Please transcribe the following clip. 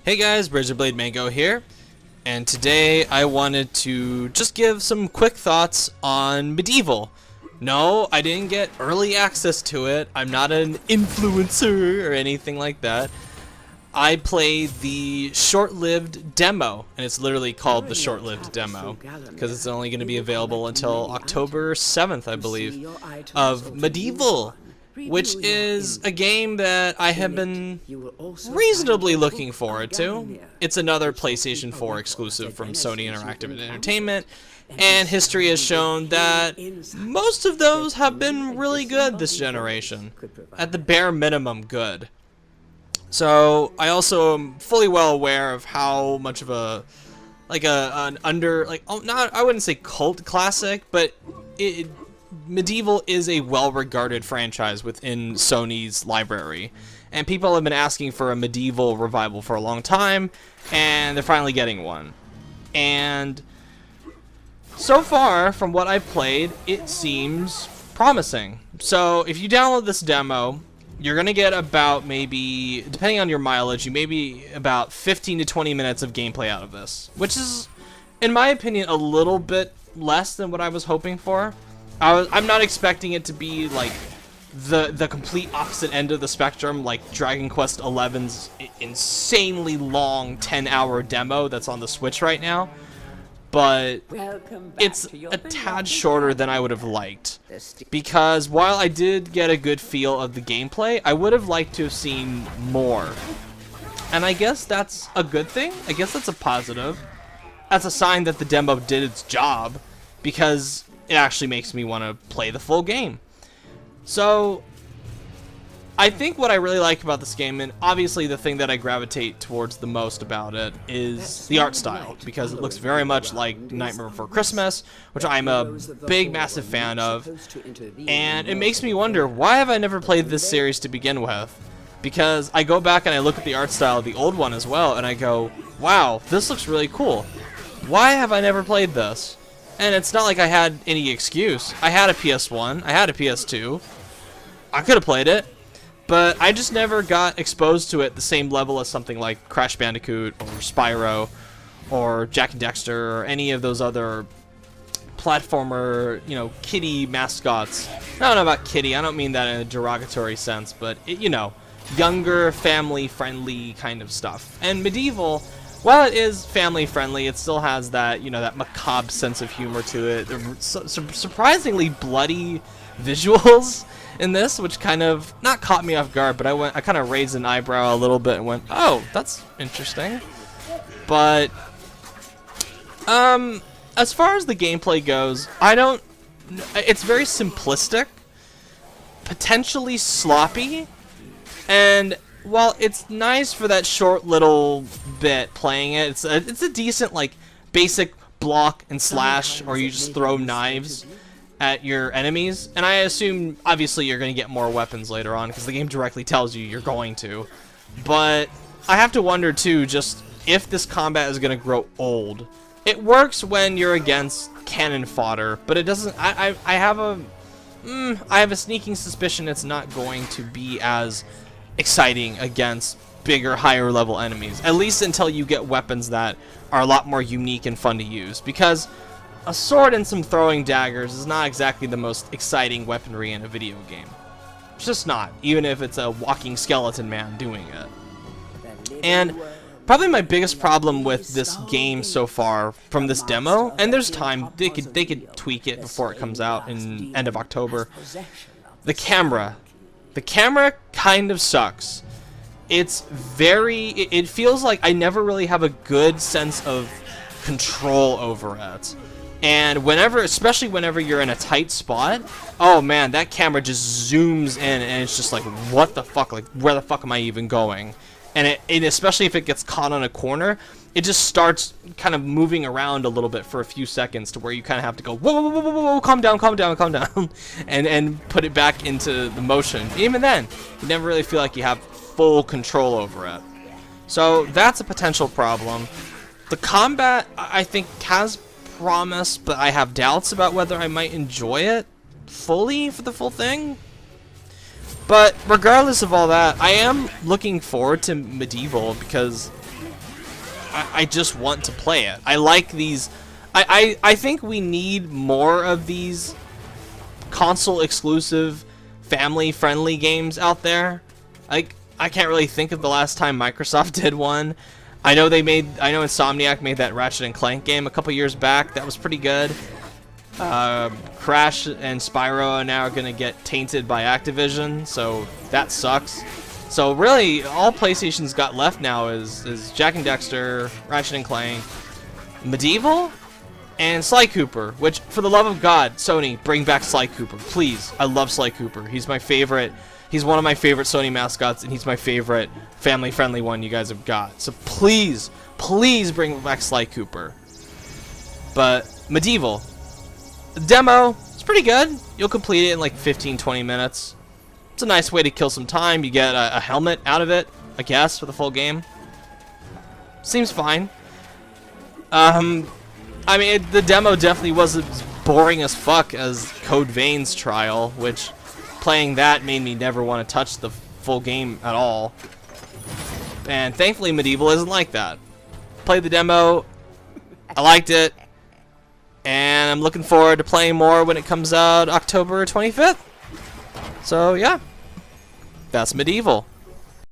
Hey guys, Razorblade Mango here, and today I wanted to just give some quick thoughts on MediEvil. No, I didn't get early access to it. I'm not an influencer or anything like that. I played the short-lived demo, and it's literally called the short-lived demo because it's only going to be available until October 7th, I believe, of MediEvil, which is a game that I have been reasonably looking forward to. It's another PlayStation 4 exclusive from Sony Interactive Entertainment, and history has shown that most of those have been really good this generation. At the bare minimum, good. So I also am fully well aware of how much of I wouldn't say cult classic, but MediEvil is a well-regarded franchise within Sony's library, and people have been asking for a MediEvil revival for a long time, and they're finally getting one. And so far, from what I've played, it seems promising. So if you download this demo, you're gonna get about, maybe, depending on your mileage, maybe about 15 to 20 minutes of gameplay out of this, which is, in my opinion, a little bit less than what I was hoping for. I'm not expecting it to be like the complete opposite end of the spectrum, like Dragon Quest XI's insanely long 10-hour demo that's on the Switch right now, but it's a tad shorter than I would have liked, because while I did get a good feel of the gameplay, I would have liked to have seen more. And I guess that's a good thing. I guess that's a positive. That's a sign that the demo did its job, because it actually makes me want to play the full game. So I think what I really like about this game, and obviously the thing that I gravitate towards the most about it, is the art style, because it looks very much like Nightmare Before Christmas, which I'm a big, massive fan of, and it makes me wonder, why have I never played this series to begin with? Because I go back and I look at the art style of the old one as well, and I go, wow, this looks really cool. Why have I never played this? And it's not like I had any excuse. I had a PS1, I had a PS2, I could have played it, but I just never got exposed to it the same level as something like Crash Bandicoot or Spyro or Jak and Daxter or any of those other platformer, kitty mascots. I don't know about kitty, I don't mean that in a derogatory sense, but, younger, family-friendly kind of stuff. And MediEvil, while it is family-friendly, it still has that, that macabre sense of humor to it. There are surprisingly bloody visuals in this, which kind of, not caught me off guard, but I kind of raised an eyebrow a little bit and went, oh, that's interesting. But, as far as the gameplay goes, it's very simplistic, potentially sloppy, and while it's nice for that short little bit playing it, it's a decent, basic block and slash, or you just throw knives at your enemies. And I assume, obviously, you're going to get more weapons later on, because the game directly tells you you're going to. But I have to wonder, too, just if this combat is going to grow old. It works when you're against cannon fodder, but it doesn't... I have a sneaking suspicion it's not going to be as exciting against bigger, higher level enemies, at least until you get weapons that are a lot more unique and fun to use, because a sword and some throwing daggers is not exactly the most exciting weaponry in a video game. It's just not, even if it's a walking skeleton man doing it. And probably my biggest problem with this game so far from this demo, and there's time, they could tweak it before it comes out in end of October, the camera. The camera kind of sucks. It feels like I never really have a good sense of control over it. And especially whenever you're in a tight spot, oh man, that camera just zooms in and it's just like, what the fuck, where the fuck am I even going? And especially if it gets caught on a corner, it just starts kind of moving around a little bit for a few seconds to where you kind of have to go, whoa, whoa, whoa, whoa, whoa, calm down, and put it back into the motion. Even then, you never really feel like you have full control over it. So that's a potential problem. The combat, I think, has promise, but I have doubts about whether I might enjoy it fully for the full thing. But regardless of all that, I am looking forward to MediEvil because I just want to play it. I like these. I think we need more of these console exclusive, family friendly games out there. I can't really think of the last time Microsoft did one. I know Insomniac made that Ratchet and Clank game a couple years back. That was pretty good. Crash and Spyro are now going to get tainted by Activision, so that sucks. So really, all PlayStation's got left now is Jak and Daxter, Ratchet and Clank, MediEvil, and Sly Cooper. Which, for the love of God, Sony, bring back Sly Cooper, please. I love Sly Cooper. He's my favorite. He's one of my favorite Sony mascots, and he's my favorite family-friendly one you guys have got. So please, please bring back Sly Cooper. But MediEvil, the demo, it's pretty good. You'll complete it in like 15-20 minutes. It's a nice way to kill some time. You get a helmet out of it, I guess, for the full game. Seems fine. I mean, the demo definitely wasn't as boring as fuck as Code Vein's trial, which playing that made me never want to touch the full game at all. And thankfully, MediEvil isn't like that. Played the demo, I liked it, and I'm looking forward to playing more when it comes out October 25th. So yeah, that's MediEvil.